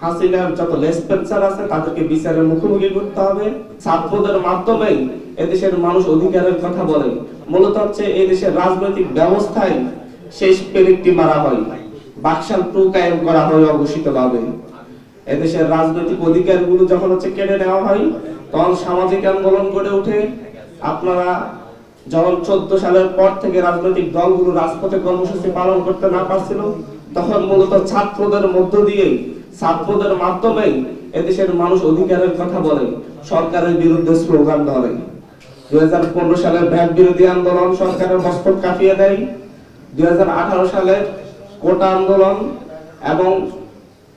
হাসিনার যত লেসপেন্সার আছে তাদেরকে বিচারের মুখোমুখি করতে হবে। ছাত্রদের মাধ্যমেই এদেশের মানুষ অধিকারের কথা বলে। মূলত হচ্ছে এই দেশের রাজনৈতিক ব্যবস্থায় শেষ পেরেকটি মারা হয়, বাকশাল টু কায়েম করা হয় অঘোষিতভাবে। এদেশের রাজনৈতিক অধিকারগুলো যখন হচ্ছে কেড়ে নেওয়া হয় তখন সামাজিক আন্দোলন গড়ে ওঠে। আপনারা যখন 14 সালের পর থেকে রাজনৈতিক দলগুলো রাজপথে কর্মসূচি পালন করতে না পারছিল, তখন মূলত ছাত্রদের মধ্য দিয়ে, ছাত্রদের মাধ্যমেই এদেশের মানুষ অধিকারের কথা বলে, সরকারের বিরুদ্ধে স্লোগান ধরে। 2015 সালের ভ্যাট বিরোধী আন্দোলন সরকারের মস্তক কাঁপিয়ে দেয়। 2018 সালের কোটা আন্দোলন এবং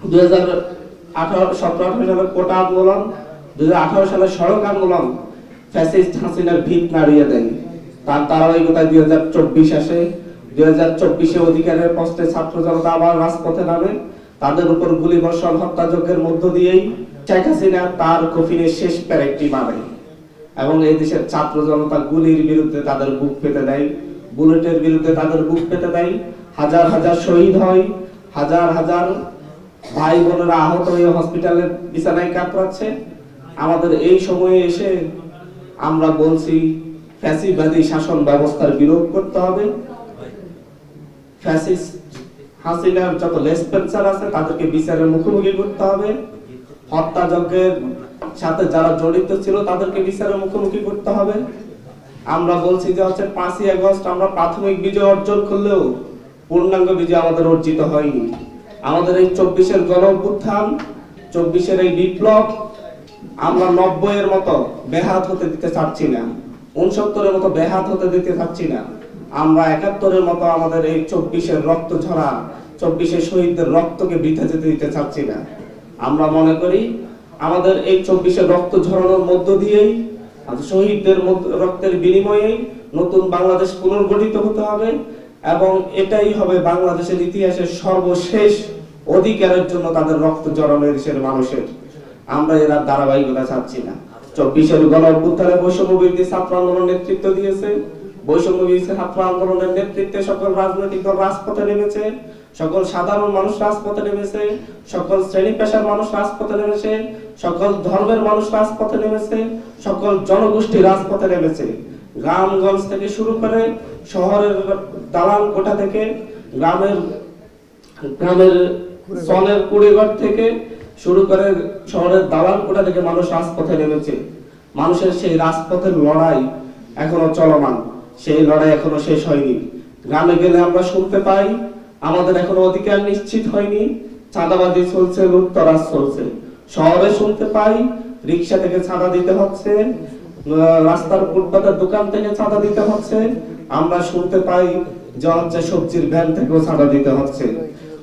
2017-18 সালের কোটা আন্দোলন, 2018 সালের সড়ক আন্দোলন ফ্যাসিস্ট হাসিনার ভিত নাড়িয়ে দেয়। তার ধারাবাহিকতায় 2024 আসে। 2024-এ অধিকারের প্রশ্নে ছাত্র জনতা আবার রাজপথে নামে। তাদের উপর গুলিবর্ষণ, হত্যাযজ্ঞের মধ্য দিয়েই শেখ হাসিনা তার কফিনের শেষ প্যারেকটি মারে এবং এই দেশের ছাত্র জনতা গুলির বিরুদ্ধে তাদের বুক পেতে দেয়, বুলেটের বিরুদ্ধে তাদের বুক পেতে দেয়। হাজার হাজার শহীদ হয়, হাজার হাজার ভাই বোনেরা আহত হয়ে হসপিটালের বিছানায় কাতরাচ্ছে। আমাদের এই সময়ে এসে আমরা বলছি ফ্যাসিবাদী শাসন ব্যবস্থার বিরোধ করতে হবে। ফ্যাসিস্ট হাসিনার যত লেসপেন্সার আছে তাদেরকে বিচারের মুখোমুখি করতে হবে। হত্যাযজ্ঞের সাথে যারা জড়িত ছিল তাদেরকে বিচারের মুখোমুখি করতে হবে। আমরা বলছি যে হচ্ছে 5ই আগস্ট আমরা প্রাথমিক বিজয় অর্জন করলেও পূর্ণাঙ্গ বিজয় আমাদের অর্জিত হয়নি। আমাদের এই 24-এর গণ অভ্যুত্থান, 24-এর এই বিপ্লব আমরা 90-এর মতো বেহাত হতে দিতে চাচ্ছি না, 69-এর মতো বেহাত হতে দিতে চাচ্ছি না। আমরা 71-এর মতো আমাদের এই 24-এর রক্ত ঝরা, 24-এর শহীদদের রক্তকে বৃথা যেতে দিতে চাচ্ছি না। আমরা মনে করি আমাদের এই 24-এর রক্ত ঝরানোর মধ্য দিয়েই, শহীদদের রক্তের বিনিময়ে নতুন বাংলাদেশ পুনর্গঠিত হতে হবে এবং এটাই হবে বাংলাদেশের ইতিহাসের সর্বশেষ অধিকারের জন্য তাদের রক্ত ঝরানো দেশের মানুষের। আমরা এরা ধারাবাহিকতা চাচ্ছি না। 24-এর গণ অভ্যুত্থানে বৈষম্য বিরোধী ছাত্র আন্দোলন নেতৃত্ব দিয়েছে। বৈষম্য বিরোধী ছাত্র আন্দোলনের নেতৃত্বে সকল রাজনৈতিক দল রাজপথে নেমেছে, সকল সাধারণ মানুষ রাজপথে নেমেছে, সকল শ্রেণী পেশার মানুষ রাজপথে নেমেছে, সকল ধর্মের মানুষ রাজপথে নেমেছে, সকল জনগোষ্ঠী রাজপথে নেমেছে। গ্রামগঞ্জ থেকে শুরু করে শহরের দালান কোঠা থেকে, গ্রামের সনের কুড়িঘর থেকে শুরু করে শহরের দালান কোঠা থেকে মানুষ রাজপথে নেমেছে। মানুষের সেই রাজপথের লড়াই এখনো চলমান, সেই লড়াই এখনো শেষ হয়নি। গ্রামে গেলে আমরা শুনতে পাই আমাদের এখনো অধিকার নিশ্চিত হয়নি, চাঁদাবাজি চলছে, লুটতরাজ চলছে। শহরে শুনতে পাই রিক্সা থেকে চাঁদা দিতে হচ্ছে, রাস্তার ফুটপাতের দোকান থেকে চাঁদা দিতে হচ্ছে। আমরা শুনতে পাই যে হচ্ছে সবজির ভ্যান থেকেও চাঁদা দিতে হচ্ছে।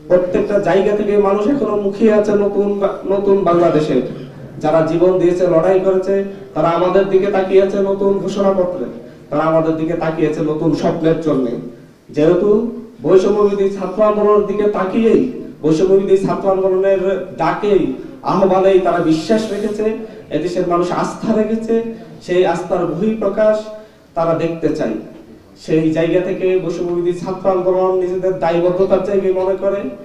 প্রত্যেকটা জায়গা থেকে মানুষ এখনো মুখিয়ে আছে নতুন বাংলাদেশের। যারা জীবন দিয়েছে, লড়াই করেছে, তারা আমাদের দিকে তাকিয়েছে নতুন ঘোষণাপত্রে, তারা আমাদের দিকে তাকিয়েছে নতুন স্বপ্নের জন্য। যেহেতু বৈষম্যবিরোধী ছাত্র আন্দোলনের দিকে তাকিয়েই, বৈষম্যবিরোধী ছাত্র আন্দোলনের ডাকেই, আহ্বানেই তারা বিশ্বাস রেখেছে, এদেশের মানুষ আস্থা রেখেছে, সেই আস্থার বহিঃপ্রকাশ তারা দেখতে চায়। সেই জায়গা থেকে বৈষম্যবিরোধী ছাত্র আন্দোলন নিজেদের দায়বদ্ধতার জায়গায় মনে করে।